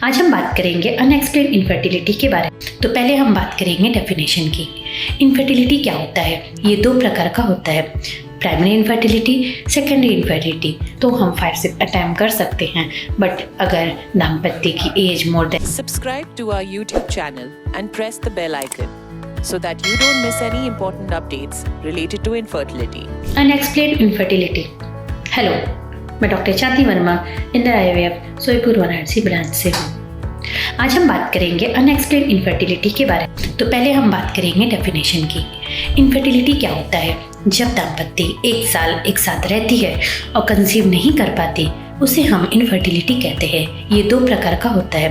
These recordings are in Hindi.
आज हम बात करेंगे अनएक्सप्लेन इनफर्टिलिटी के बारे में। तो पहले हम बात करेंगे डेफिनेशन की। इनफर्टिलिटी क्या होता है? ये दो प्रकार का होता है, प्राइमरी इनफर्टिलिटी, सेकेंडरी इनफर्टिलिटी। तो हम 5 से अटैम्प्ट कर सकते हैं, बट अगर दाम्पत्य की age more than. Subscribe to our YouTube channel and press the bell icon so that you don't miss any important updates related to infertility. Unexplained infertility. Hello, मैं डॉक्टर चांदी वर्मा इंदिरा IVF सोईपुर वाराणसी ब्रांच से हूँ। आज हम बात करेंगे अनएक्सप्लेन इनफर्टिलिटी के बारे में। तो पहले हम बात करेंगे डेफिनेशन की। इनफर्टिलिटी क्या होता है? जब दाम्पत्य 1 साल एक साथ रहती है और कंसीव नहीं कर पाती, उसे हम इनफर्टिलिटी कहते हैं। ये दो प्रकार का होता है,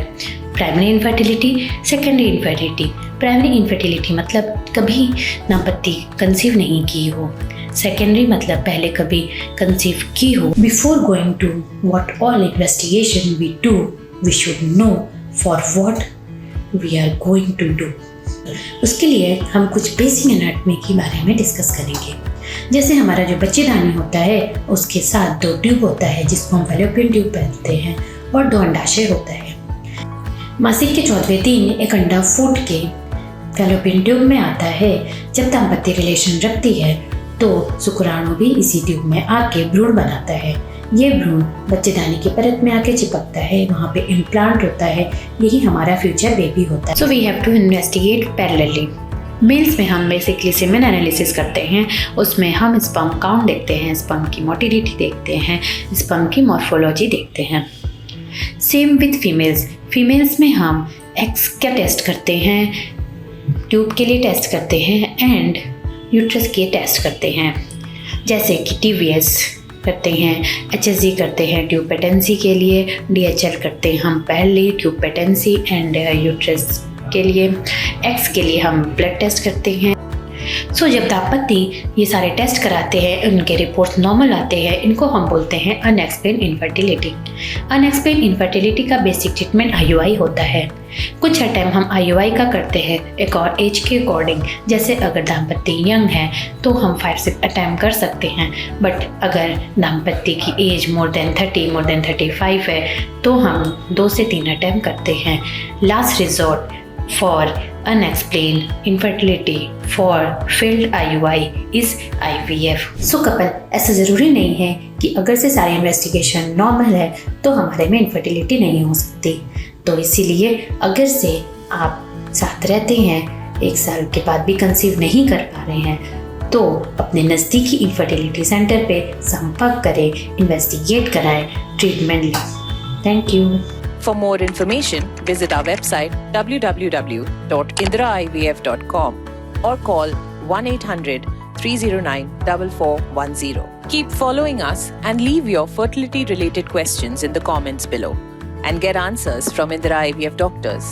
primary infertility, secondary infertility. Primary infertility मतलब कभी दाम्पत्य कंसीव नहीं की हो, सेकेंडरी मतलब पहले कभी कंसीव की हो। Before going to what all investigation we do, we should know for what we are going to do. उसके लिए हम कुछ बेसिक एनाटॉमी के बारे में डिस्कस करेंगे। जैसे हमारा जो बच्चेदानी होता है उसके साथ 2 ट्यूब होता है जिसको हम फैलोपियन ट्यूब कहते हैं, और 2 अंडाशय होता है। मासिक के 4वें दिन एक अंडा फूट के फैलोपियन ट्यूब में आता है। जब दाम्पत्य रिलेशन रखती है तो शुक्राणु भी इसी ट्यूब में आके भ्रूण बनाता है। ये भ्रूण बच्चेदानी की परत में आके चिपकता है, वहाँ पे इम्प्लांट होता है, यही हमारा फ्यूचर बेबी होता है। So we have to investigate parallelly. Males में हम बेसिकली सीमेन एनालिसिस करते हैं, उसमें हम स्पर्म काउंट देखते हैं, स्पर्म की मोटिलिटी देखते हैं, स्पर्म की मॉर्फोलॉजी देखते हैं। Same with females. फीमेल्स में हम एक्स का टेस्ट करते हैं, ट्यूब के लिए टेस्ट करते हैं एंड यूट्रस के टेस्ट करते हैं, जैसे कि TVS करते हैं, HSG करते हैं ट्यूब पेटेंसी के लिए, DHL करते हैं हम पहले ट्यूब पेटेंसी एंड यूट्रस के लिए, एक्स के लिए हम ब्लड टेस्ट करते हैं। सो जब दाम्पत्य ये सारे टेस्ट कराते हैं, उनके रिपोर्ट्स नॉर्मल आते हैं, इनको हम बोलते हैं अनएक्सप्लेन इनफर्टिलिटी। अनएक्सप्लेन इनफर्टिलिटी का बेसिक ट्रीटमेंट IUI होता है। कुछ अटैम्प्ट हम IUI का करते हैं एक और एज के अकॉर्डिंग। जैसे अगर दाम्पत्य यंग है तो हम 5 से अटैम्प्ट कर सकते हैं, बट अगर दाम्पत्य की age more than 30, more than 35 है तो हम 2 से 3 अटैम्प्ट करते हैं। Last resort for unexplained infertility for failed IUI is IVF. So couple, ऐसा ज़रूरी नहीं है कि अगर से सारी इन्वेस्टिगेशन नॉर्मल है तो हमारे में इनफर्टिलिटी नहीं हो सकती। तो इसीलिए अगर से आप साथ रहते हैं, 1 साल के बाद भी कंसीव नहीं कर पा रहे हैं, तो अपने नज़दीकी इनफर्टिलिटी सेंटर पे संपर्क करें, इन्वेस्टिगेट कराएं, ट्रीटमेंट लें। Thank you. For more information, visit our website www.indiraivf.com or call 1-800-309-4410. Keep following us and leave your fertility related questions in the comments below and get answers from Indira IVF doctors.